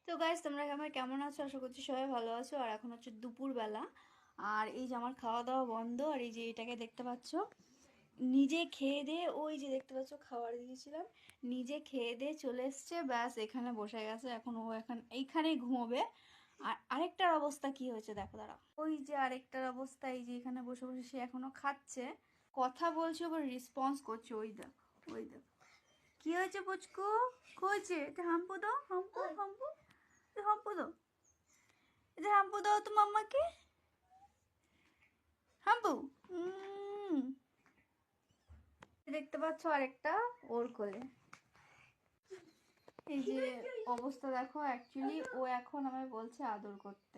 তো গাইস, তোমরা আমার কেমন আছো? আশা করছি সবাই ভালো আছো। আর এখন হচ্ছে দুপুরবেলা, আর এই যে আমার খাওয়া দাওয়া বন্ধ। আর এই যে এটাকে দেখতে পাচ্ছ, নিজে খেয়ে দিয়ে, ওই যে দেখতে পাচ্ছ খাবার দিয়েছিলাম, নিজে খেয়ে দিয়ে চলে এসছে, ব্যাস এখানে বসে গেছে। এখন ও এখন এইখানেই ঘুমোবে। আর আরেকটার অবস্থা কি হয়েছে দেখো, দাঁড়াও। ওই যে আরেকটার অবস্থা, এই যে এখানে বসে বসে সে এখনো খাচ্ছে, কথা বলছে, আবার রেসপন্স করছে। ওই দেখ, ওই দেখ কি হয়েছে পুচকু, কি হয়েছে? এটা হাম্পু দাও, হাম্পু হাম্পু, এটা হাম্পু দাও, এটা হাম্পু দাও তো মাম্মাকে, হাম্পু। উম, দেখতে পাচ্ছ আরেকটা ওর কোলে। এই যে অবস্থা দেখো, অ্যাকচুয়ালি ও এখন আমায় বলছে আদর করতে।